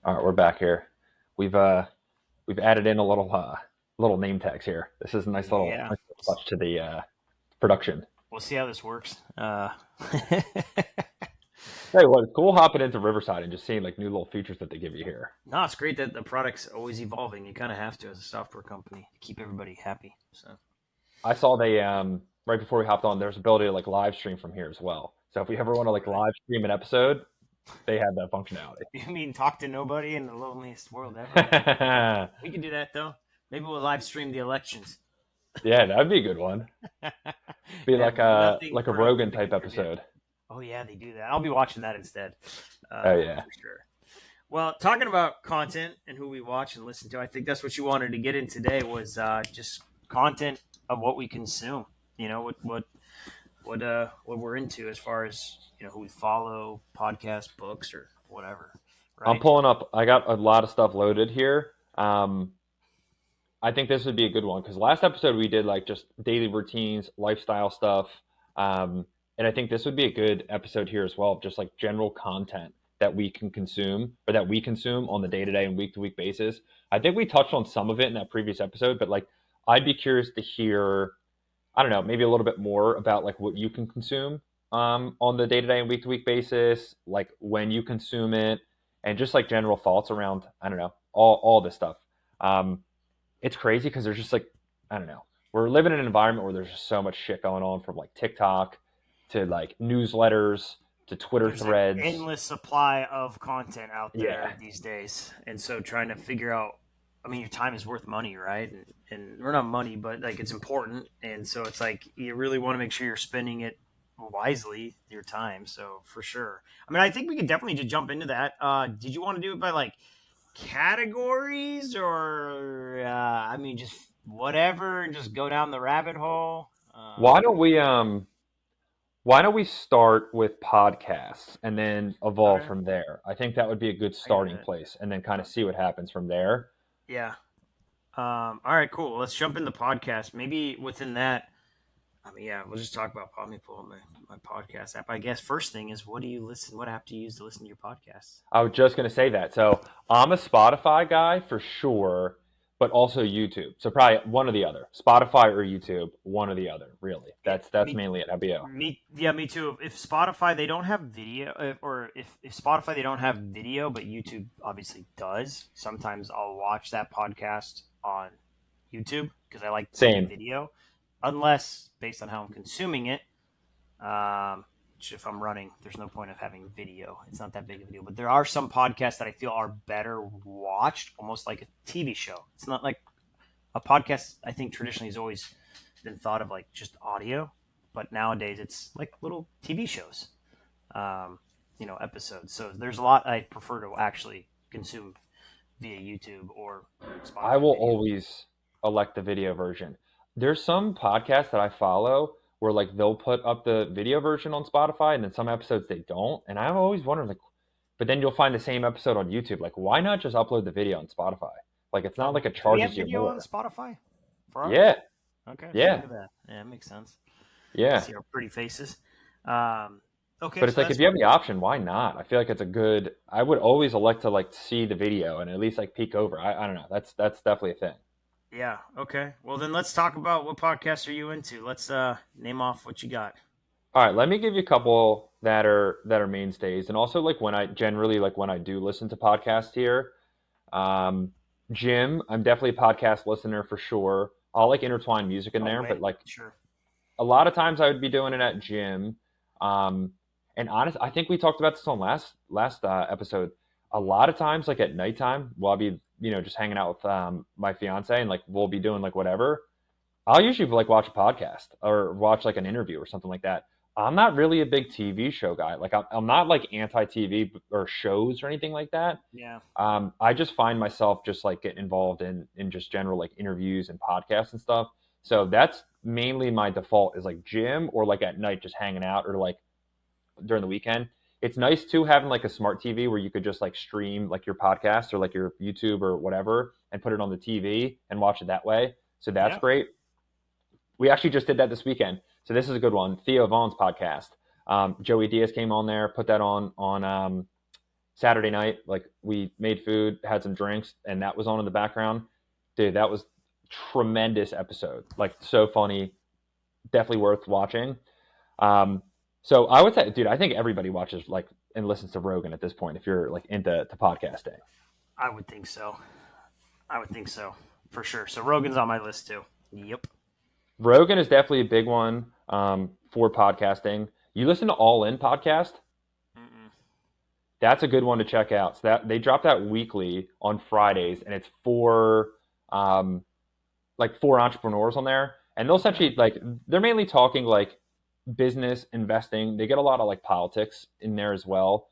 All right, we're back here. We've we've added in a little name tags here. This is a Yeah, nice little touch to the production. we'll see how this works. Hey, what? It's cool hopping into Riverside and just seeing like new little features that they give you here. No, it's great that the product's always evolving. You kind of have to as a software company to keep everybody happy. So, I saw they right before we hopped on, there's ability to like live stream from here as well. So if we ever want to oh like really? live stream an episode, they have that functionality. You mean talk to nobody in the loneliest world ever? We can do that though. Maybe we'll live stream the elections. Yeah, that'd be a good one. Be Have nothing like a productive Rogan to type contribute. episode. Oh yeah, they do that. I'll be watching that instead, Oh yeah. for sure. Well, talking about content and who we watch and listen to, I think that's what you wanted to get in today was just content of what we consume. You know what we're into as far as who we follow, podcasts, books, or whatever. I'm Right? pulling up. I got a lot of stuff loaded here. I think this would be a good one because last episode we did like just daily routines, lifestyle stuff, and I think this would be a good episode here as well, of just like general content that we can consume or that we consume on the day to day and week to week basis. I think we touched on some of it in that previous episode, but like I'd be curious to hear, I don't know, maybe a little bit more about like what you can consume on the day to day and week to week basis, like when you consume it, and just like general thoughts around, I don't know, all this stuff. Um, it's crazy because there's just like, I don't know, we're living in an environment where there's just so much shit going on, from like TikTok to like newsletters to Twitter There's an threads. endless supply of content out Yeah, there these days, and so trying to figure out. I mean, your time is worth money, right? And we're not money, but like it's important, and so it's like you really want to make sure you're spending it wisely, your time. So for sure. I mean, I think we could definitely just jump into that. Did you want to do it by like categories or I mean just whatever and just go down the rabbit hole? why don't we why don't we start with podcasts and then evolve Okay, from there? I think that would be a good I got starting it. place, and then kind of see Okay. what happens from there. Yeah. All right, cool. Let's jump into podcast. Maybe within that, I mean, yeah, we'll just talk about. Let me pull up my podcast app. I guess first thing is, what do you listen? What app do you use to listen to your podcasts? I was just gonna say that. So I'm a Spotify guy for sure, but also YouTube. So probably one or the other, Spotify or YouTube, one or the other. Really, Yeah, that's mainly it. HBO. yeah, me too. If Spotify they don't have video, or if Spotify they don't have video, but YouTube obviously does. Sometimes I'll watch that podcast on YouTube because I like seeing Same. video, unless based on how I'm consuming it. Which if I'm running, there's no point of having video. It's not that big of a deal. But there are some podcasts that I feel are better watched, almost like a TV show. It's not like a podcast. I think traditionally has always been thought of like just audio, but nowadays it's like little TV shows, episodes. So there's a lot I prefer to actually consume via YouTube or I Spotify will video. always elect the video version. There's some podcasts that I follow where like they'll put up the video version on Spotify, and then some episodes they don't. And I've always wondered like, but then you'll find the same episode on YouTube. Like, why not just upload the video on Spotify? Like, it's not like it Do we have charges you video on more. Spotify for ours? Yeah, Okay, so look yeah, at that. Yeah, it makes sense. yeah. See our pretty faces. Um, okay, But it's so like that's if you have fun. the option, why not? I feel like it's a good. I would always elect to like see the video and at least like peek over. I don't know. That's definitely a thing. Yeah. Okay. Well, then let's talk about what podcasts are you into. Let's name off what you got. All right, let me give you a couple that are mainstays, and also like when I generally like when I do listen to podcasts here. Um, Jim, I'm definitely a podcast listener for sure. I'll like intertwine music in Oh, there, but way. like Sure. a lot of times I would be doing it at gym. And honest, I think we talked about this on last episode. A lot of times, like at nighttime, while I'll be just hanging out with my fiance, and like we'll be doing like whatever. I'll usually like watch a podcast or watch like an interview or something like that. I'm not really a big TV show guy. Like I'm not like anti TV or shows or anything like that. Yeah. I just find myself just like getting involved in just general like interviews and podcasts and stuff. So that's mainly my default is like gym or like at night just hanging out or like during the weekend. It's nice too having like a smart TV where you could just like stream like your podcast or like your YouTube or whatever and put it on the TV and watch it that way. So that's Yeah. great. We actually just did that this weekend. So this is a good one. Theo Vaughn's podcast. Joey Diaz came on there, put that on Saturday night, like we made food, had some drinks, and that was on in the background. Dude, that was tremendous episode. Like so funny, definitely worth watching. Um, so I would say, dude, I think everybody watches like and listens to Rogan at this point if you're like into to podcasting. I would think so. I would think so for sure. So Rogan's on my list too. Yep. Rogan is definitely a big one for podcasting. You listen to All In podcast? Mm-mm. That's a good one to check out. So that they drop that weekly on Fridays, and it's for um, like four entrepreneurs on there, and they'll essentially like they're mainly talking like business investing. They get a lot of like politics in there as well.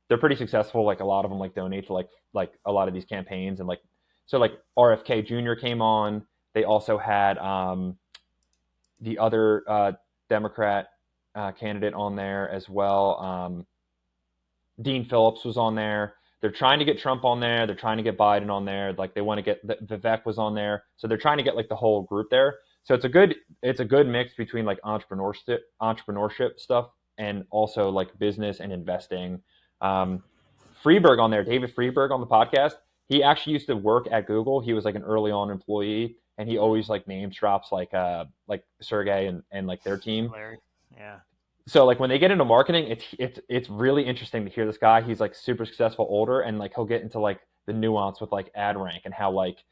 They're pretty successful. Like a lot of them like donate to like a lot of these campaigns and like so like RFK Jr. came on. They also had the other Democrat candidate on there as well. Dean Phillips was on there. They're trying to get Trump on there. They're trying to get Biden on there. Like they want to get Vivek was on there. So they're trying to get like the whole group there. So it's a good mix between like entrepreneurship stuff and also like business and investing. Um, Freeberg on there, David Freeberg on the podcast. He actually used to work at Google. He was like an early on employee, and he always like name drops like Sergey and like their team. Larry. Yeah. So like when they get into marketing, it's really interesting to hear this guy. He's like super successful older, and like he'll get into like the nuance with like ad rank and how like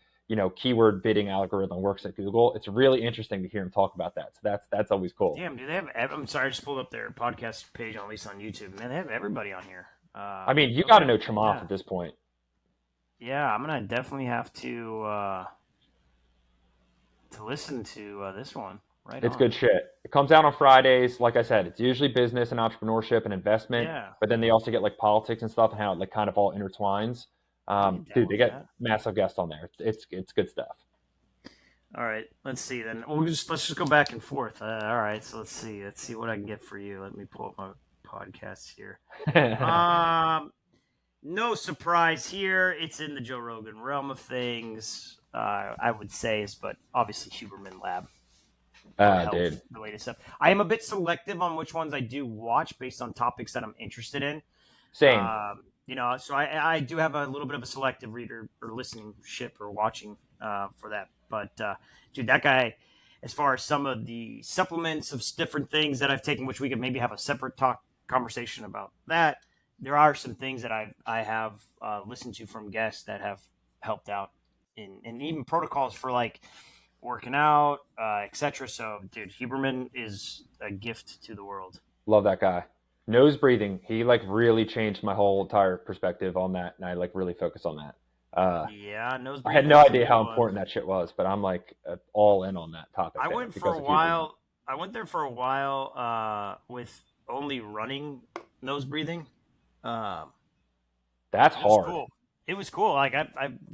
keyword bidding algorithm works at Google. It's really interesting to hear him talk about that. So that's always cool. Damn, do they have? I'm sorry, I just pulled up their podcast page at least on YouTube. Man, they have everybody on here. I mean, you got to Okay. know Chamath Yeah. at this point. Yeah, I'm gonna definitely have to listen to this one. Right It's on. good shit. It comes out on Fridays. Like I said, it's usually business and entrepreneurship and investment, Yeah, but then they also get like politics and stuff and how it like kind of all intertwines. I'll get down Dude, they with get that. massive guests on there. It's good stuff. All right, let's see then. Let's just go back and forth. All right, so let's see. Let's see what I can get for you. Let me pull up my podcasts here. Um, no surprise here. It's in the Joe Rogan realm of things. I would say is, but obviously Huberman Lab for health Dude, related stuff. I am a bit selective on which ones I do watch based on topics that I'm interested in. same. So I do have a little bit of a selective reader or listening ship or watching for that. But dude, that guy, as far as some of the supplements of different things that I've taken, which we could maybe have a separate talk conversation about that. There are some things that I have listened to from guests that have helped out in and even protocols for like working out, etc. So, dude, Huberman is a gift to the world. Love that guy. Nose breathing. He like really changed my whole entire perspective on that, and I like really focus on that. Yeah, nose I had breathing no is a idea big how one. important that shit was, but I'm like all in on that topic I there went for because a of Huberman. while. I went there for a while with only running nose breathing. Um, That's it was hard. cool. It was cool. Like I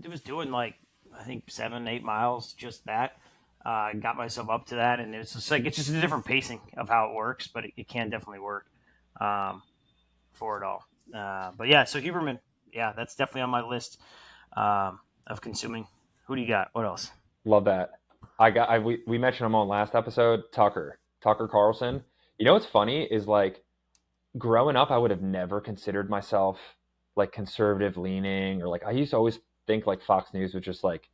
was doing like I think 7, 8 miles, just that. Got myself up to that, and it's just like it's just a different pacing of how it works, but it can definitely work um, for it all. But yeah, so Huberman, yeah, that's definitely on my list of consuming. Who do you got? What else? Love that. We mentioned him on last episode. Tucker Carlson. You know what's funny is like growing up, I would have never considered myself like conservative leaning or like I used to always think like Fox News was just like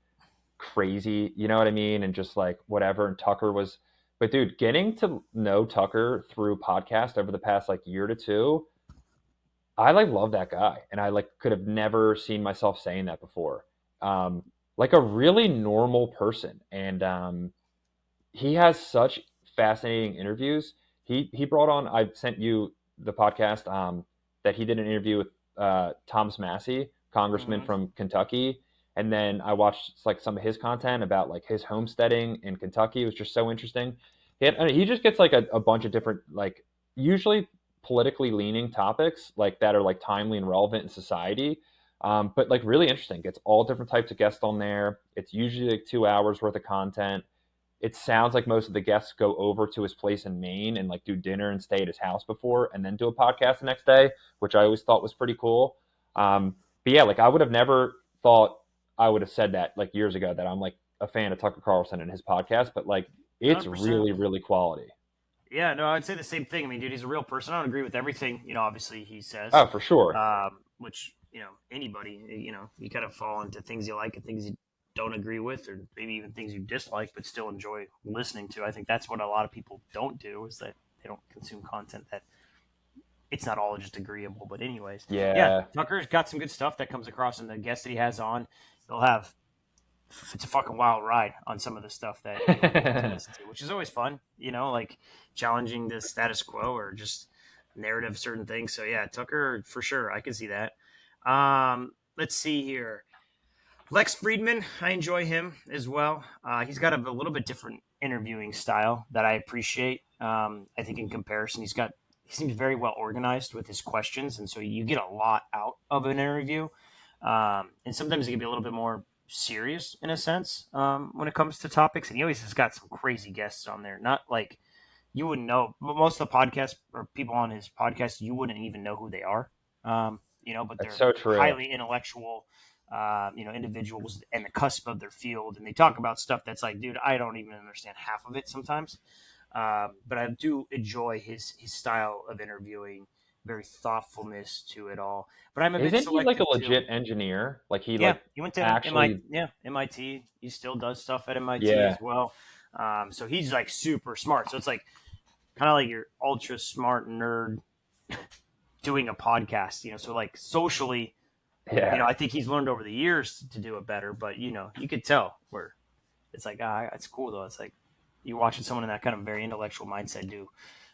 crazy, you know what I mean? And just like whatever. And Tucker was, but dude, getting to know Tucker through podcast over the past like year to two, I like love that guy. And I like could have never seen myself saying that before. Um, like a really normal person. And he has such fascinating interviews. He brought on. I sent you the podcast that he did an interview with Thomas Massey, congressman Mm-hmm. from Kentucky, and then I watched like some of his content about like his homesteading in Kentucky. It was just so interesting. He just gets like a bunch of different like usually politically leaning topics like that are like timely and relevant in society. But like really interesting. Gets all different types of guests on there. It's usually like 2 hours worth of content. It sounds like most of the guests go over to his place in Maine and like do dinner and stay at his house before and then do a podcast the next day, which I always thought was pretty cool. But yeah, like I would have never thought I would have said that like years ago that I'm like a fan of Tucker Carlson and his podcast, but like it's 100%. really, really quality. Yeah, no, I'd say the same thing. I mean, dude, he's a real person. I don't agree with everything, obviously he says. Oh, for sure. which anybody, you kind of fall into things you like and things you don't agree with, or maybe even things you dislike, but still enjoy listening to. I think that's what a lot of people don't do, is that they don't consume content that it's not all just agreeable. But anyways, yeah, Yeah. Tucker's got some good stuff that comes across, and the guests that he has on, he'll have it's a fucking wild ride on some of the stuff that you'll get to listen to, which is always fun. Like challenging the status quo or just narrative certain things. So yeah, Tucker for sure, I can see that. Let's see here. Lex Friedman, I enjoy him as well. He's got a little bit different interviewing style that I appreciate. I think in comparison, he seems very well organized with his questions, and so you get a lot out of an interview. And sometimes it can be a little bit more serious in a sense when it comes to topics. And he always has got some crazy guests on there. Not like you wouldn't know, but most of the podcasts or people on his podcast, you wouldn't even know who they are. But That's they're so true. highly intellectual, individuals in the cusp of their field, and they talk about stuff that's like, dude, I don't even understand half of it sometimes. But I do enjoy his style of interviewing, very thoughtfulness to it all. But I'm a bit Isn't he like a selective too. legit engineer? Like he Yeah, like he went to MIT. actually Yeah, MIT. He still does stuff at MIT yeah. as well. So he's like super smart. So it's like kind of like your ultra smart nerd doing a podcast. So like socially, Yeah. I think he's learned over the years to do it better. But you could tell where it's like, it's cool though. It's like you're watching someone in that kind of very intellectual mindset do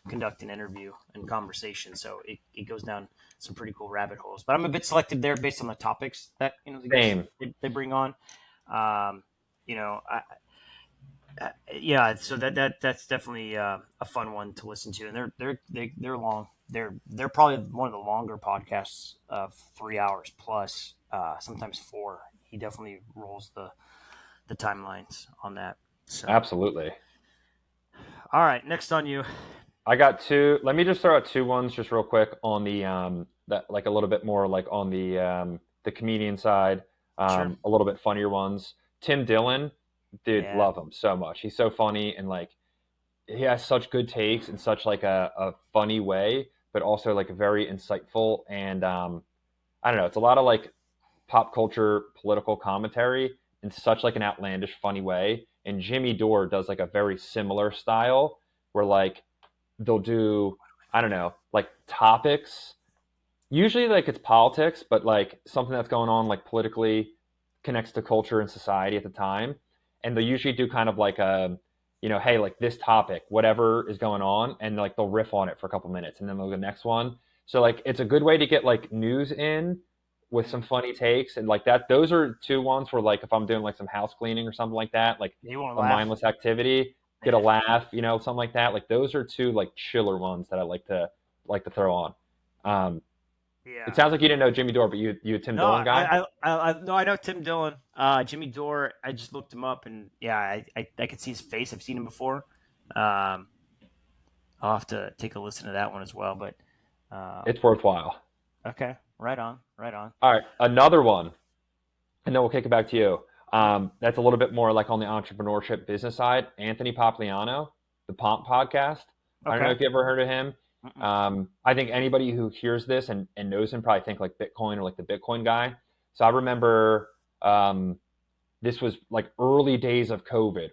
conduct an interview and conversation. So it goes down some pretty cool rabbit holes. But I'm a bit selective there based on the topics that the guests Same. they bring on. Um, yeah, so that's definitely a fun one to listen to, and they're long. They're probably one of the longer podcasts of 3 hours plus, sometimes four. He definitely rolls the timelines on that. So, Absolutely. all right, next on you. I got two. Let me just throw out two ones just real quick on the that like a little bit more like on the comedian side, Sure. a little bit funnier ones. Tim Dillon, dude, Yeah. love him so much. He's so funny and like he has such good takes in such like a funny way, but also like very insightful and I don't know. It's a lot of like pop culture political commentary in such like an outlandish funny way. And Jimmy Dore does like a very similar style where like they'll do I don't know like topics. Usually like it's politics, but like something that's going on like politically connects to culture and society at the time. And they'll usually do kind of like a hey like this topic whatever is going on and like they'll riff on it for a couple minutes and then they'll go the next one. So like it's a good way to get like news in with Mm. some funny takes and like that. Those are two ones where like if I'm doing like some house cleaning or something like that, like You won't a laugh. mindless activity, get a laugh, something like that. Like those are two like chiller ones that I like to throw on. It Yeah. sounds like you didn't know Jimmy Dore, but you a Tim No, Dillon guy? no, I know Tim Dillon. Jimmy Dore. I just looked him up, and yeah, I could see his face. I've seen him before. Um, I'll have to take a listen to that one as well. But It's worthwhile. okay, right on, right on. All right, another one, and then we'll kick it back to you. That's a little bit more like on the entrepreneurship business side. Anthony Papliano, the Pomp podcast. I don't know Okay. if you ever heard of him. Mm-mm. I think anybody who hears this and knows him probably think like Bitcoin or like the Bitcoin guy. So I remember this was like early days of COVID.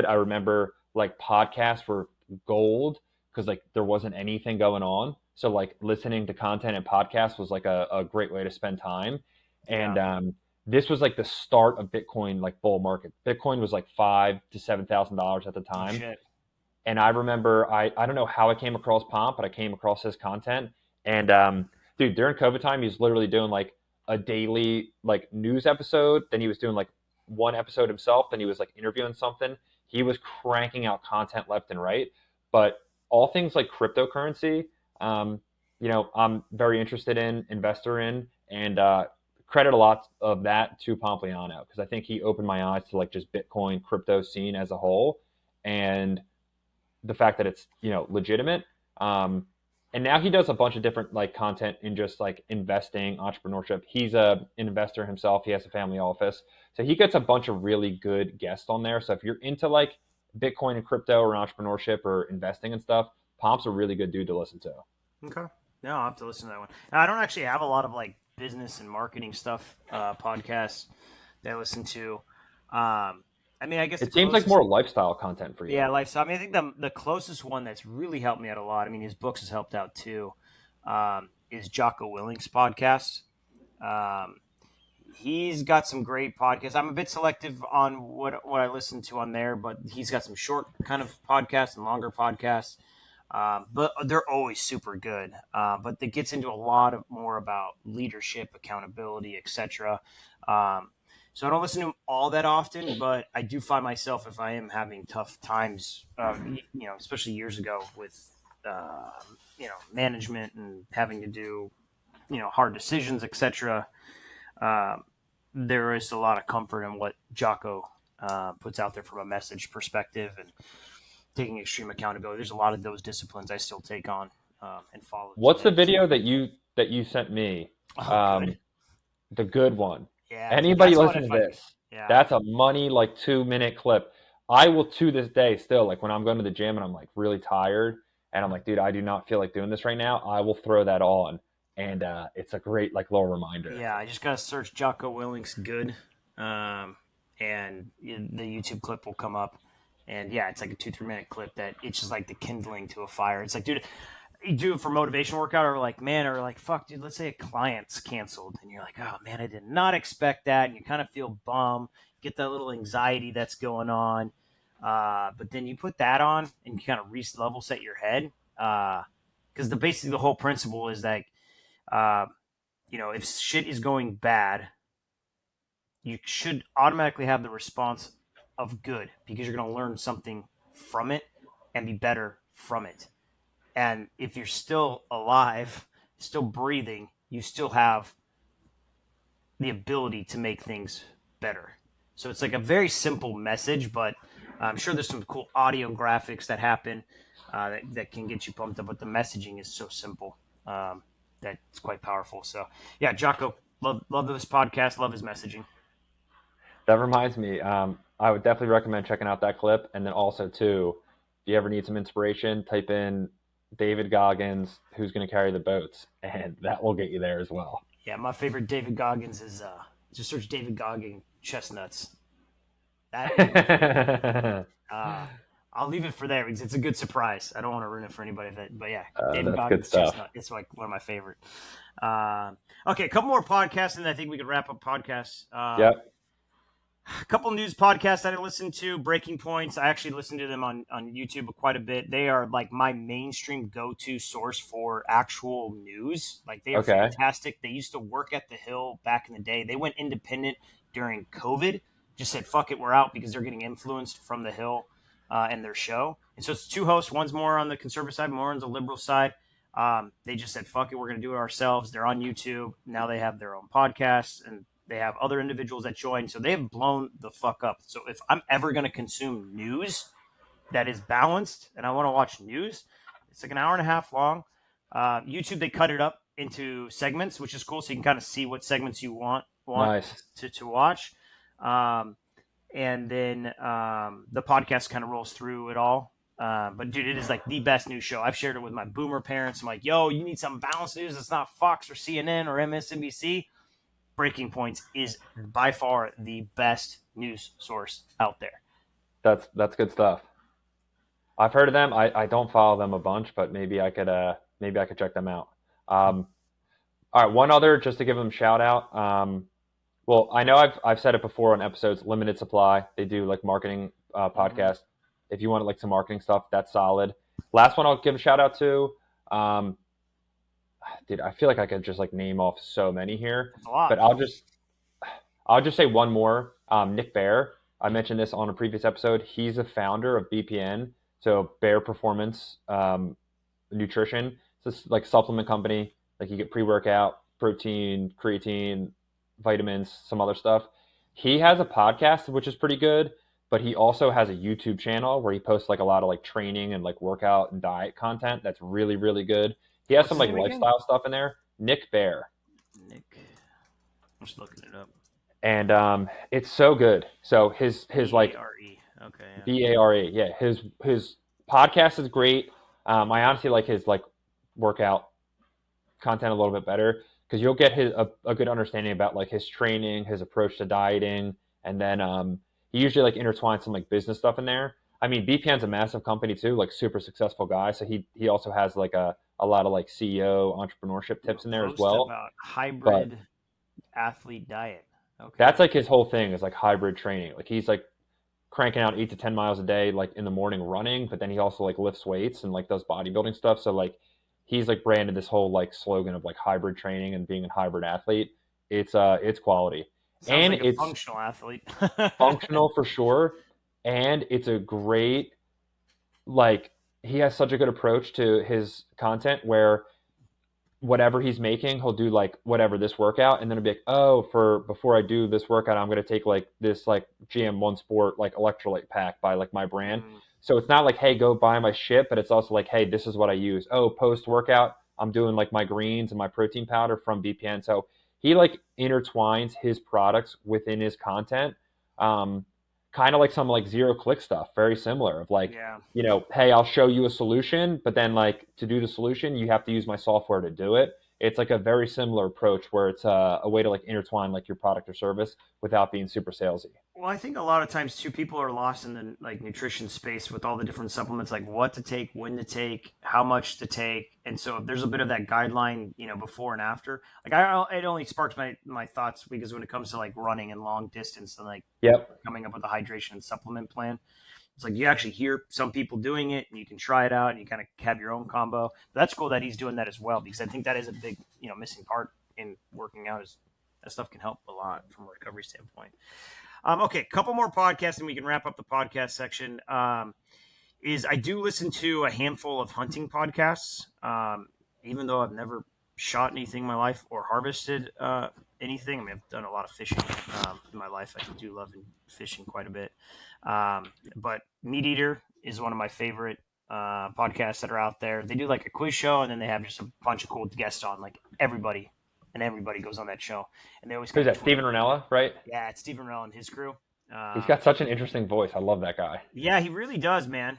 I remember like podcasts were gold because like there wasn't anything going on. So like listening to content and podcasts was like a great way to spend time. And Yeah. this was like the start of Bitcoin like bull market. Bitcoin was like $5,000 to $7,000 at the Oh time. shit. And I remember I don't know how I came across Pomp, but I came across his content. And dude, during COVID time, he was literally doing like a daily like news episode. Then he was doing like one episode himself. Then he was like interviewing something. He was cranking out content left and right. But all things like cryptocurrency, I'm very interested in, investor in, and credit a lot of that to Pompliano because I think he opened my eyes to like just Bitcoin crypto scene as a whole. And the fact that it's legitimate. And now he does a bunch of different like content in just like investing, entrepreneurship. He's an investor himself. He has a family office, so he gets a bunch of really good guests on there. So if you're into like Bitcoin and crypto or entrepreneurship or investing and stuff, Pomp's a really good dude to listen to. Okay. No, I'll have to listen to that one. I don't actually have a lot of like business and marketing stuff podcasts that I listen to. I mean, I guess the It seems like closest, more lifestyle content for you. yeah, lifestyle. I mean, I think the closest one that's really helped me out a lot. I mean, his books has helped out too. Is Jocko Willing's podcast. Um, he's got some great podcasts. I'm a bit selective on what I listen to on there, but he's got some short kind of podcasts and longer podcasts. But they're always super good. But it gets into a lot of more about leadership, accountability, etc. Um, so I don't listen to him all that often, but I do find myself if I am having tough times, especially years ago with management and having to do hard decisions, etc. Um, there is a lot of comfort in what Jocko puts out there from a message perspective and taking extreme accountability. There's a lot of those disciplines I still take on and follow What's the today. So, video that you sent me? oh, good. Um, the good one. Yeah, dude, Anybody that's one listen if to I. this? Yeah, That's a money like 2 minute clip. I will to this day still like when I'm going to the gym and I'm like really tired and I'm like, dude, I do not feel like doing this right now. I will throw that on, and it's a great like little reminder. yeah. I just gotta search Jocko Willing's good, um, and the YouTube clip will come up. And yeah, it's like a 2 3 minute clip that it's just like the kindling to a fire. It's like, dude, you do it for motivation workout or like man or like fuck dude, let's say a client's canceled and you're like, oh man, I did not expect that, and you kind of feel bum, get that little anxiety that's going on, but then you put that on and you kind of level set your head, because basically the whole principle is that uh, if shit is going bad, you should automatically have the response of good because you're going to learn something from it and be better from it. And if you're still alive, still breathing, you still have the ability to make things better. So it's like a very simple message, but I'm sure there's some cool audio graphics that happen that can get you pumped up. But the messaging is so simple that it's quite powerful. So yeah, Jocko, love this podcast, love his messaging. That reminds me, I would definitely recommend checking out that clip, and then also too, if you ever need some inspiration, type in David Goggins, who's going to carry the boats, and that will get you there as well. Yeah, my favorite David Goggins is just search David Goggins chestnuts. That is my favorite. Uh, I'll leave it for there because it's a good surprise. I don't want to ruin it for anybody. But yeah, David That's good Goggins stuff. Chestnut. It's like one of my favorite. Okay, a couple more podcasts, and I think we could wrap up podcasts. Yep. A couple news podcasts that I listen to. Breaking Points. I actually listen to them on YouTube quite a bit. They are like my mainstream go to source for actual news. Like they are Okay. fantastic. They used to work at the Hill back in the day. They went independent during COVID. Just said fuck it, we're out because they're getting influenced from the Hill and their show. And so it's two hosts. One's more on the conservative side, more on the liberal side. They just said fuck it, we're going to do it ourselves. They're on YouTube now. They have their own podcasts and they have other individuals that join, so they have blown the fuck up. So if I'm ever going to consume news that is balanced and I want to watch news, it's like an hour and a half long. YouTube, they cut it up into segments, which is cool, so you can kind of see what segments you want Nice. to watch. Um, and then the podcast kind of rolls through it all. But dude, it is like the best news show. I've shared it with my boomer parents. I'm like, yo, you need some balanced news that's not Fox or CNN or MSNBC. Breaking Points is by far the best news source out there. That's good stuff. I've heard of them. I don't follow them a bunch, but maybe I could check them out. Um, all right, one other just to give them a shout out. Well, I know I've said it before on episodes. Limited Supply. They do like marketing Mm-hmm. podcast. If you want like some marketing stuff, that's solid. Last one I'll give a shout out to. Um, Dude, I feel like I could just like name off so many here, It's a lot. but I'll just say one more. Nick Bear. I mentioned this on a previous episode. He's a founder of BPN, so Bear Performance Nutrition. So it's like supplement company. Like you get pre-workout, protein, creatine, vitamins, some other stuff. He has a podcast which is pretty good, but he also has a YouTube channel where he posts like a lot of like training and like workout and diet content that's really really good. He has What's some his like name again? lifestyle stuff in there. Nick Bear, Nick. I'm just looking it up. and it's so good. So his B A like R E. Okay, yeah. Bare, yeah, his podcast is great. I honestly like his like workout. content a little bit better because you'll get a good understanding about like his training, his approach to dieting, and then he usually like intertwines some like business stuff in there. I mean, BPN's a massive company too, like super successful guy. So he also has like a lot of like CEO entrepreneurship You know, tips in there as post well. about But hybrid athlete diet. that's Okay. like his whole thing is like hybrid training. Like he's like cranking out 8 to 10 miles a day, like in the morning running, but then he also like lifts weights and like does bodybuilding stuff. So like he's like branded this whole like slogan of like hybrid training and being a hybrid athlete. It's quality. Sounds And like a it's functional athlete. functional for sure. And it's a great like he has such a good approach to his content where whatever he's making, he'll do like whatever this workout, and then it'll be like, oh, for before I do this workout, I'm gonna take like this like GM1 Sport like electrolyte pack by like my brand. Mm, So it's not like, hey, go buy my shit, but it's also like, hey, this is what I use. Oh, post workout, I'm doing like my greens and my protein powder from BPN. So he like intertwines his products within his content, um, kind of like some like zero click stuff, very similar. Of like, yeah. hey, I'll show you a solution, but then like to do the solution, you have to use my software to do it. It's like a very similar approach where it's a way to like intertwine like your product or service without being super salesy. Well, I think a lot of times too, people are lost in the like nutrition space with all the different supplements, like what to take, when to take, how much to take, and so if there's a bit of that guideline, before and after, like it only sparks my thoughts because when it comes to like running and long distance and like Yep. coming up with a hydration and supplement plan, it's like you actually hear some people doing it and you can try it out and you kind of have your own combo. But that's cool that he's doing that as well because I think that is a big missing part in working out is that stuff can help a lot from a recovery standpoint. Okay, a couple more podcasts and we can wrap up the podcast section. Is I do listen to a handful of hunting podcasts, even though I've never shot anything in my life or harvested anything. I mean, I've done a lot of fishing in my life. I do love fishing quite a bit. But Meat Eater is one of my favorite podcasts that are out there. They do like a quiz show and then they have just a bunch of cool guests on, like everybody. And everybody goes on that show, and they always Who's kind of that? twist. Steven Ranella, right? Yeah, it's Stephen Rell and his crew. He's Um, got such an interesting voice. I love that guy. yeah, he really does, man.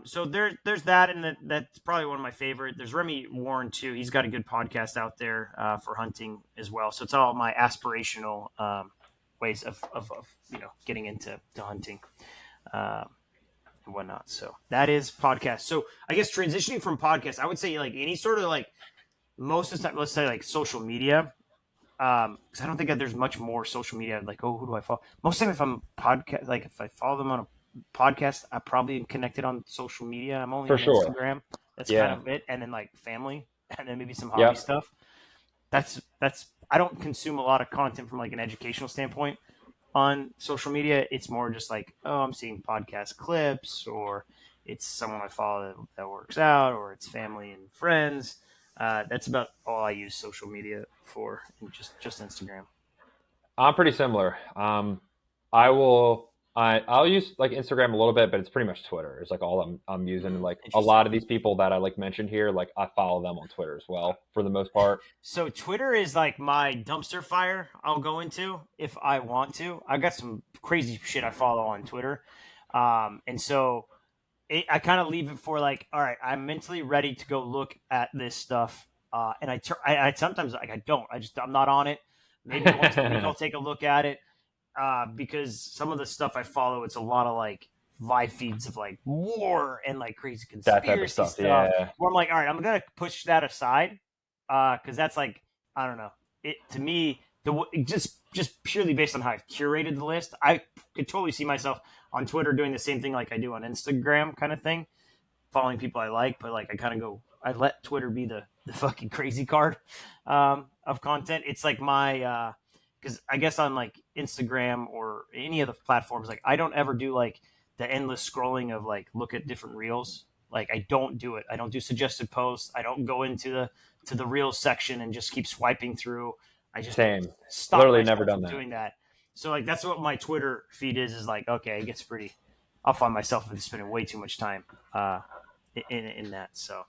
So there's that, and that's probably one of my favorite. There's Remy Warren too. He's got a good podcast out there for hunting as well. So it's all my aspirational ways of getting into to hunting and whatnot. So that is podcast. So I guess transitioning from podcast, I would say like any sort of like most of the time, let's say like social media. Because I don't think that there's much more social media. Like, oh, who do I follow? Most of the time, if I'm podcast, like if I follow them on a podcast, I probably am connected on social media. I'm only For on sure. Instagram. That's kind Yeah. of it, and then like family, and then maybe some hobby Yep. stuff. That's. I don't consume a lot of content from like an educational standpoint on social media. It's more just like, oh, I'm seeing podcast clips, or it's someone I follow that works out, or it's family and friends. That's about all I use social media for, and just Instagram. I'm pretty similar. I will. I'll use like Instagram a little bit, but it's pretty much Twitter. It's like all I'm using. And like a Interesting. lot of these people that I like mentioned here, like I follow them on Twitter as well for the most part. So Twitter is like my dumpster fire. I'll go into if I want to. I got some crazy shit I follow on Twitter, and so I kind of leave it for like, all right, I'm mentally ready to go look at this stuff. And I sometimes like I don't. I'm not on it. Maybe once a week I'll take a look at it because some of the stuff I follow, it's a lot of like live feeds of like war and like crazy That type of conspiracy stuff. stuff. Yeah. Where I'm like, all right, I'm gonna push that aside because that's like I don't know. It to me just purely based on how I've curated the list, I could totally see myself on Twitter doing the same thing like I do on Instagram, kind of thing, following people I like, but like I kind of go, I let Twitter be the fucking crazy card of content. It's like my because I guess on like Instagram or any of the platforms, like I don't ever do like the endless scrolling of like look at different reels. Like I don't do it. I don't do suggested posts. I don't go into the reels section and just keep swiping through. I just Same. stop Literally never myself done from that. doing that. So like that's what my Twitter feed is like okay, it gets pretty. I'll find myself spending way too much time uh, in that. So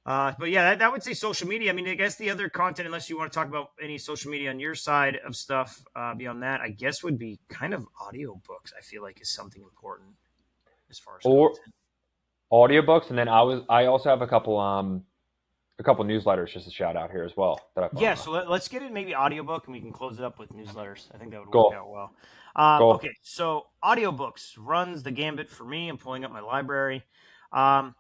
but yeah, that would say social media. I mean, I guess the other content, unless you want to talk about any social media on your side of stuff beyond that, I guess would be kind of audiobooks. I feel like is something important as far as Or content. audiobooks, and then I also have a couple a couple newsletters just to shout out here as well that I Yeah, follow. so let's get in maybe audiobook and we can close it up with newsletters. I think that would work Cool, out well. cool. Okay, so audiobooks runs the gambit for me. I'm pulling up my library. Um,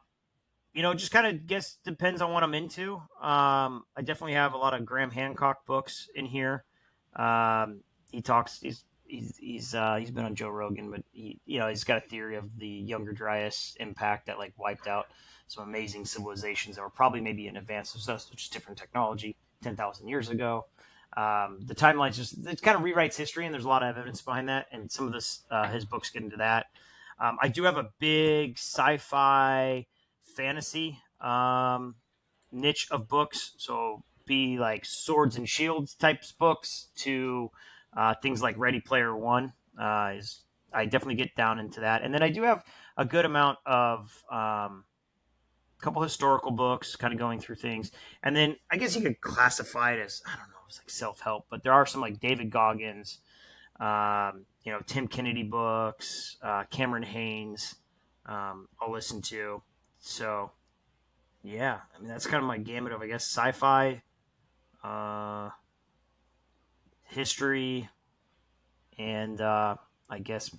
just kind of guess depends on what I'm into. I definitely have a lot of Graham Hancock books in here. He talks. He's been on Joe Rogan, but he's got a theory of the Younger Dryas impact that like wiped out some amazing civilizations that were probably maybe in advance of us, which is different technology 10,000 years ago. The timelines just it kind of rewrites history, and there's a lot of evidence behind that. And some of this his books get into that. I do have a big sci-fi fantasy niche of books. So be like swords and shields types books to things like Ready Player One. Is I definitely get down into that, and then I do have a good amount of a couple historical books, kind of going through things, and then I guess you could classify it as I don't know, it's like self help, but there are some like David Goggins, Tim Kennedy books, Cameron Haynes. I'll listen to. So yeah, I mean that's kind of my gamut of I guess sci-fi, uh, history, and I guess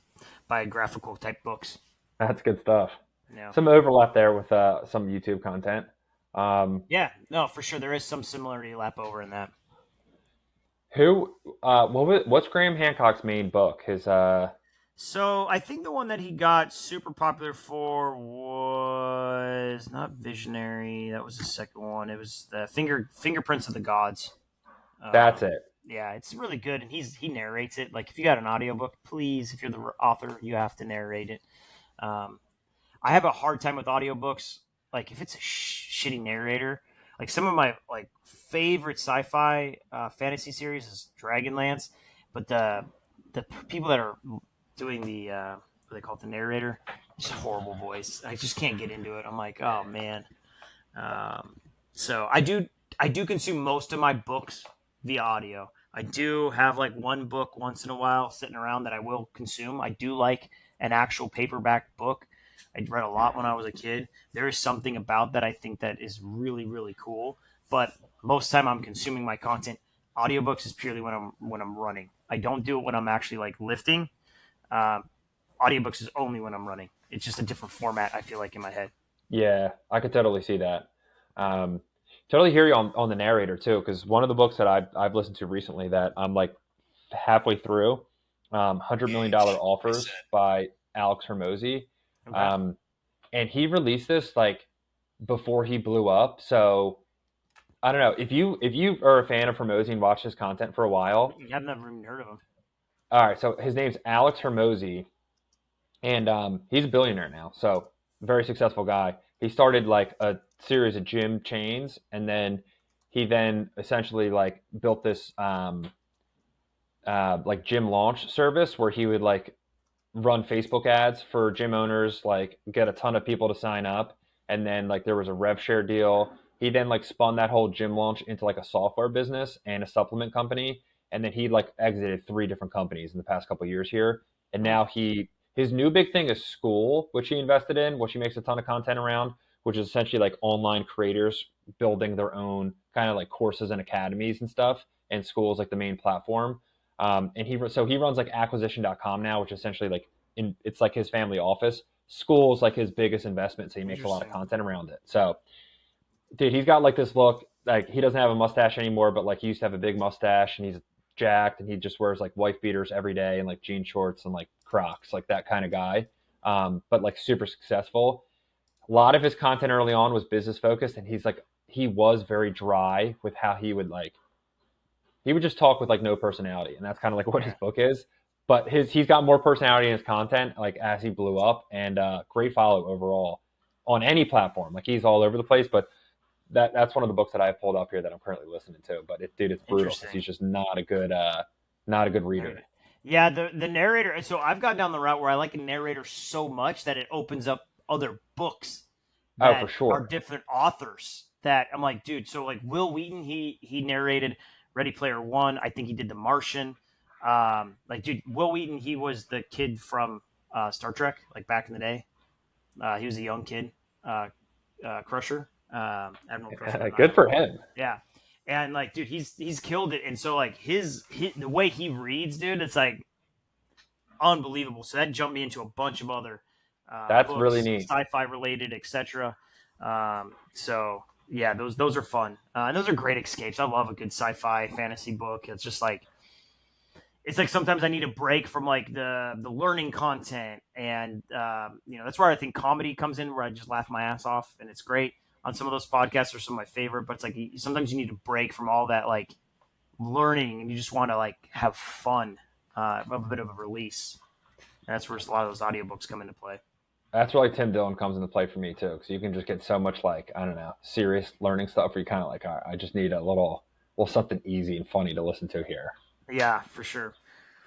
biographical type books. That's good stuff. Yeah, Some overlap there with some YouTube content. Um, yeah, no, for sure there is some similarity lap over in that. who? What's Graham Hancock's main book? His So I think the one that he got super popular for was not Visionary. That was the second one. It was the Fingerprints of the Gods. That's Um, it. yeah, it's really good, and he narrates it. Like if you got an audiobook, please, if you're the author, you have to narrate it. Um, I have a hard time with audiobooks. Like if it's a shitty narrator, like some of my like favorite sci-fi fantasy series is Dragonlance, but the people that are doing the what they call it the narrator, it's a horrible voice. I just can't get into it. I'm like, oh man. Um, so I do consume most of my books via audio. I do have like one book once in a while sitting around that I will consume. I do like an actual paperback book. I read a lot when I was a kid. There is something about that I think that is really really cool. But most of the time I'm consuming my content. Audiobooks is purely when I'm running. I don't do it when I'm actually like lifting. Um, Audiobooks is only when I'm running. It's just a different format. I feel like in my head. Yeah, I could totally see that. Um, totally hear you on the narrator too, because one of the books that I've listened to recently that I'm like halfway through, $100 million offers by Alex Hermosi, Okay. um, and he released this like before he blew up. So I don't know if you are a fan of Hermosi and watch his content for a while. I've never even heard of him. All right, so his name's Alex Hermosi, and he's a billionaire now, so very successful guy. He started like a series of gym chains, and then he then essentially like built this like gym launch service where he would like run Facebook ads for gym owners, like get a ton of people to sign up, and then like there was a rev share deal. He then like spun that whole gym launch into like a software business and a supplement company, and then he like exited three different companies in the past couple of years here, and Hmm. now his new big thing is school, which he invested in, which he makes a ton of content around, which is essentially like online creators building their own kind of like courses and academies and stuff, and school is like the main platform. And he runs like acquisition.com now, which essentially like it's like his family office. School is like his biggest investment, so he makes a lot of Interesting. content around it. So, dude, he's got like this look. Like he doesn't have a mustache anymore, but like he used to have a big mustache, and he's jacked, and he just wears like wife beaters every day and like jean shorts and like Crocs, like that kind of guy. But like super successful. A lot of his content early on was business focused, and he was very dry with how he would just talk with like no personality, and that's kind of like what his Yeah. book is. But he's got more personality in his content, like as he blew up, and great follow overall on any platform. Like he's all over the place, but that's one of the books that I have pulled up here that I'm currently listening to. But dude, it's brutal because Interesting. he's just not a good reader. Yeah, the narrator. So I've gone down the route where I like a narrator so much that it opens up other books Oh, for that are sure. different authors. That I'm like, dude. So like Will Wheaton, he narrated Ready Player One. I think he did The Martian. Like, dude, Will Wheaton, he was the kid from Star Trek, like back in the day. He was a young kid, Crusher. Admiral Crispin. Good for him. Yeah, and like, dude, he's killed it. And so like his the way he reads, dude, it's like unbelievable. So that jumped me into a bunch of other That's really books, neat. sci-fi related, etc. So yeah, those are fun, and those are great escapes. I love a good sci-fi fantasy book. It's like sometimes I need a break from like the learning content, and that's where I think comedy comes in, where I just laugh my ass off, and it's great. On some of those podcasts are some of my favorite, but it's like sometimes you need a break from all that like learning, and you just want to like have fun, have a bit of a release. And that's where a lot of those audiobooks come into play. That's where like Tim Dillon comes into play for me too, because you can just get so much like I don't know serious learning stuff. Where you kind of like, all right, I just need a little something easy and funny to listen to here. Yeah, for sure.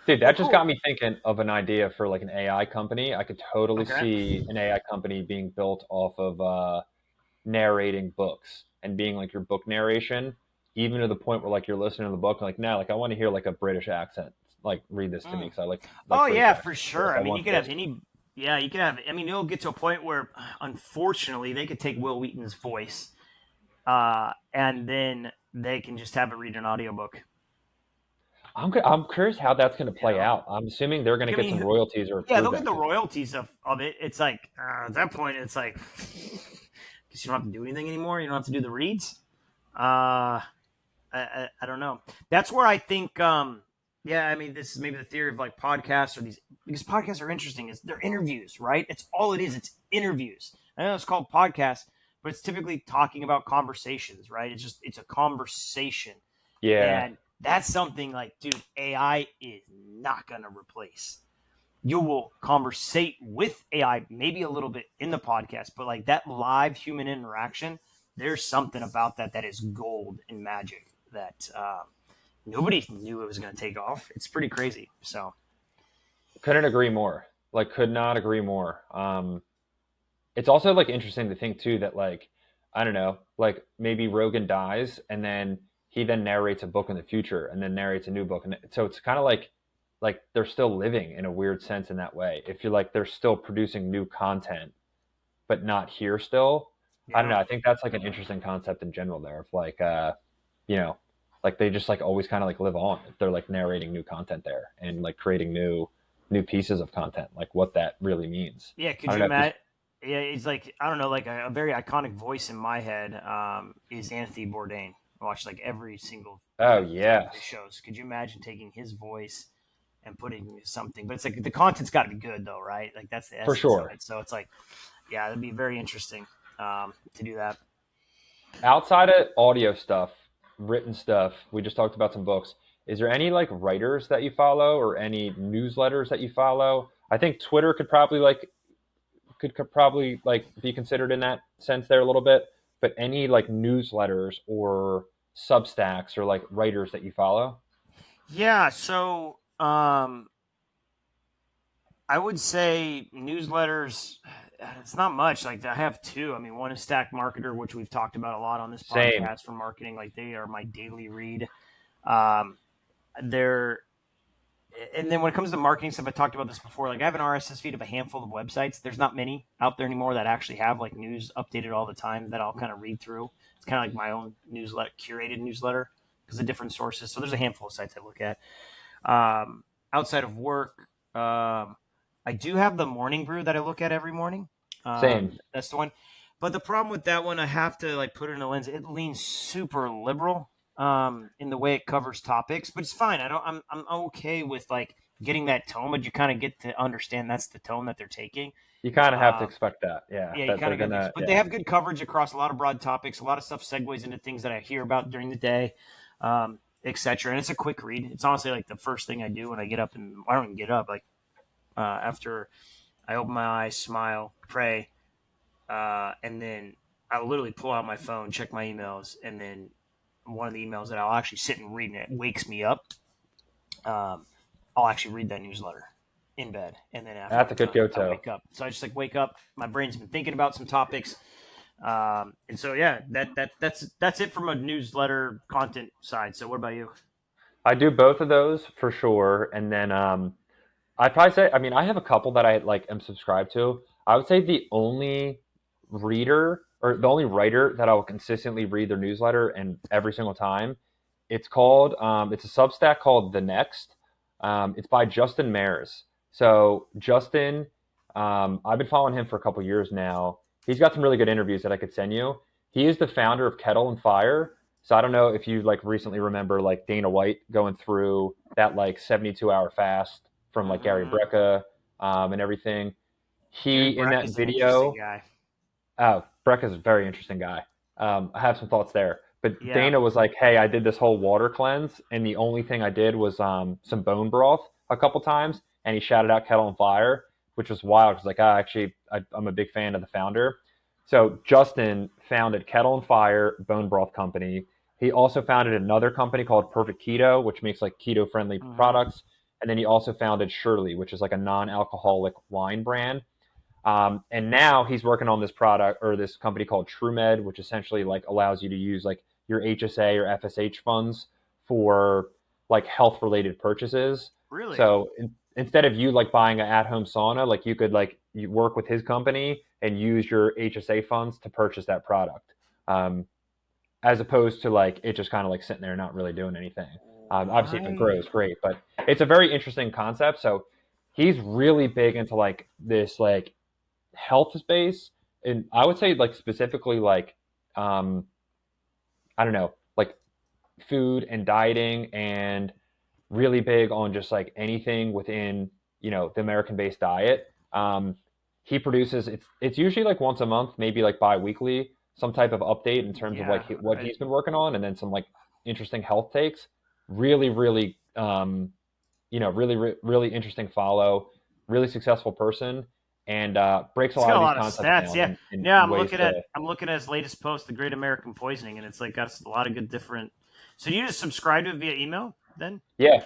Dude, Well, that just got cool. me thinking of an idea for like an AI company. I could totally Okay. see an AI company being built off of narrating books and being like your book narration, even to the point where like you're listening to the book and like now like I want to hear like a British accent like read this to me Mm. because I like Oh British yeah, for accents. So sure. like I I mean, you want could have this. any. Yeah, you could have. I mean, it'll get to a point where, unfortunately, they could take Will Wheaton's voice, and then they can just have it read an audiobook. I'm curious how that's going to You play know. out. I'm assuming they're going to I get some mean, royalties or yeah, approve they'll get that the to them. royalties of it. It's like at that point, it's like because you don't have to do anything anymore. You don't have to do the reads. Uh, I don't know. That's where I think. Yeah, I mean, this is maybe the theory of like podcasts or these because podcasts are interesting. It's they're interviews, right? It's all it is. It's interviews. I know it's called podcasts, but it's typically talking about conversations, right? It's a conversation, Yeah, and that's something like, dude, AI is not gonna replace. You will conversate with AI maybe a little bit in the podcast, but like that live human interaction, there's something about that that is gold and magic that nobody knew it was going to take off. It's pretty crazy. So couldn't agree more. Like could not agree more. It's also like interesting to think too that like I don't know, like maybe Rogan dies and then he then narrates a book in the future and then narrates a new book and so it's kind of like they're still living in a weird sense in that way. If you're like they're still producing new content but not here still. I don't yeah, know. I think that's like an interesting concept in general there of like you know, like they just like always kind of like live on if they're like narrating new content there and like creating new pieces of content, like what that really means. yeah. I Could don't you know if you imagine? Yeah, it's like I don't know, like a very iconic voice in my head is Anthony Bourdain. I watch like every single oh episode of his yes, shows. Could you imagine taking his voice and putting something? But it's like the content's got to be good though, right? Like that's the for essence of sure. it. So it's like, yeah, it'd be very interesting to do that. Outside of audio stuff, written stuff, we just talked about some books. Is there any like writers that you follow or any newsletters that you follow? I think Twitter could probably like be considered in that sense there a little bit. But any like newsletters or Substacks or like writers that you follow? Yeah, so I would say newsletters. It's not much. Like I have two. I mean, one is Stack Marketer, which we've talked about a lot on this Same. podcast for marketing. Like they are my daily read. Um, they're and then when it comes to marketing stuff, I talked about this before. Like I have an RSS feed of a handful of websites. There's not many out there anymore that actually have like news updated all the time that I'll kind of read through. It's kind of like my own newsletter, curated newsletter because of different sources. So there's a handful of sites I look at. Outside of work, I do have the morning brew that I look at every morning. Same. That's the one. But the problem with that one, I have to like put it in a lens. It leans super liberal in the way it covers topics, but it's fine. I'm okay with like getting that tone, but you kind of get to understand that's the tone that they're taking. You kind of have to Um, expect that. Yeah. yeah, you That kind they're of got gonna, this, but they yeah. have good coverage across a lot of broad topics. A lot of stuff segues into things that I hear about during the day, etc. And it's a quick read. It's honestly like the first thing I do when I get up, and I don't even get up. Like after I open my eyes, smile, pray, and then I'll literally pull out my phone, check my emails, and then one of the emails that I'll actually sit and read, and it wakes me up. Um, I'll actually read that newsletter in bed, and then after That's I'm a good done, I go-to. wake up. So I just like wake up. My brain's been thinking about some topics, and so yeah, that's it from a newsletter content side. So what about you? I do both of those for sure, and then I'd probably say, I mean, I have a couple that I like am subscribed to. I would say the only reader or the only writer that I will consistently read their newsletter and every single time. It's called it's a Substack called The Next. It's by Justin Mares. So Justin, I've been following him for a couple years now. He's got some really good interviews that I could send you. He is the founder of Kettle and Fire. So I don't know if you like recently remember like Dana White going through that like 72-hour fast from like Gary Mm-hmm. Brecka and everything. Gary He in Breck that is an interesting video, guy. oh, Brecka is a very interesting guy. I have some thoughts there. But Yeah. Dana was like, "Hey, I did this whole water cleanse, and the only thing I did was some bone broth a couple times." And he shouted out Kettle and Fire, which was wild. Because like, I'm a big fan of the founder. So Justin founded Kettle and Fire Bone Broth Company. He also founded another company called Perfect Keto, which makes like keto friendly Mm-hmm. products. And then he also founded Shirley, which is like a non-alcoholic wine brand. And now he's working on this product or this company called TrueMed, which essentially like allows you to use like your HSA or FSH funds for like health related purchases. Really? So instead of you like buying an at home sauna, like you could like you work with his company and use your HSA funds to purchase that product, as opposed to like it just kind of like sitting there not really doing anything. Obviously, if it Right. grows, great, but it's a very interesting concept. So he's really big into like this like health space, and I would say like specifically like um, I don't know, like food and dieting, and really big on just like anything within the American based diet. He produces it's usually like once a month, maybe like bi-weekly, some type of update in terms of Yeah. like what he's been working on, and then some like interesting health takes. Really, really, really interesting follow. Really successful person, and breaks a It's lot got of a these lot of concepts stats. down Yeah. in Yeah. ways to. I'm looking at his latest post, The Great American Poisoning, and it's like got a lot of good different. So you just subscribe to it via email then? Yeah,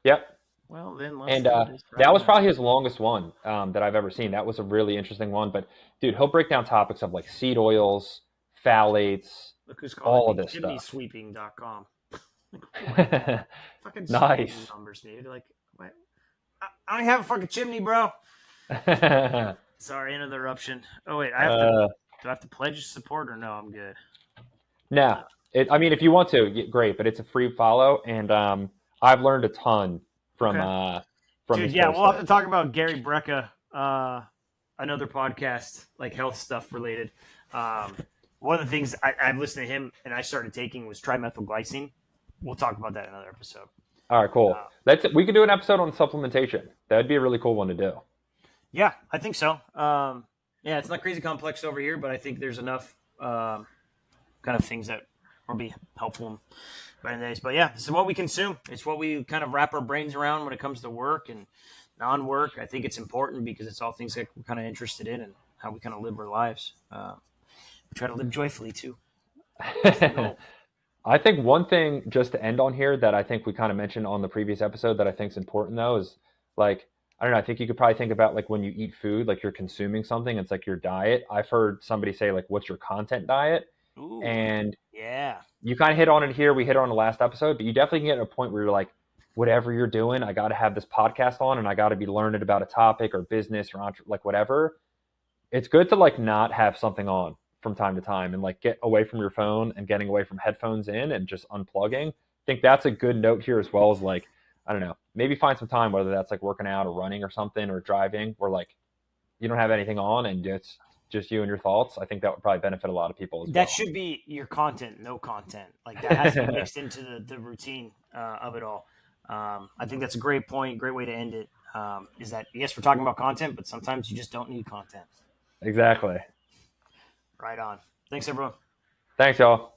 yep. Well, then let's And do this that right was now. probably his longest one that I've ever seen. That was a really interesting one. But dude, he'll break down topics of like seed oils, phthalates, Look who's calling all of me. this stuff. Chimneysweeping.com. Like, what? Fucking spam Nice. numbers, dude. Like, what? I don't have a fucking chimney, bro. uh, Sorry, an interruption. Oh wait, I have to. Do I have to pledge support or no? I'm good. no, I mean, if you want to, great. But it's a free follow, and I've learned a ton from Okay, uh, from dude. his Yeah, posts we'll have there. to talk about Gary Brecka. Another podcast like health stuff related. Um, one of the things I've listened to him and I started taking was trimethylglycine. We'll talk about that in another episode. All right, cool. Uh, We could do an episode on supplementation. That'd be a really cool one to do. yeah, I think so. Yeah, it's not crazy complex over here, but I think there's enough kind of things that will be helpful in days. But yeah, this is what we consume. It's what we kind of wrap our brains around when it comes to work and non-work. I think it's important because it's all things that we're kind of interested in and how we kind of live our lives. We try to live joyfully too. That's the goal. I think one thing just to end on here that I think we kind of mentioned on the previous episode that I think is important though is like I don't know, I think you could probably think about like when you eat food, like you're consuming something, it's like your diet. I've heard somebody say like what's your content diet? Ooh, And yeah, you kind of hit on it here, we hit on the last episode, but you definitely can get to a point where you're like whatever you're doing, I got to have this podcast on and I got to be learning about a topic or business or like whatever. It's good to like not have something on from time to time and like get away from your phone and getting away from headphones in and just unplugging. I think that's a good note here as well as like I don't know, maybe find some time whether that's like working out or running or something or driving where like you don't have anything on and it's just you and your thoughts. I think that would probably benefit a lot of people as that well. should be your content. No content like that has to be mixed into the routine of it all. I think that's a great point. Great way to end it. Is that yes, we're talking about content, but sometimes you just don't need content. Exactly. Right on. Thanks, everyone. Thanks, y'all.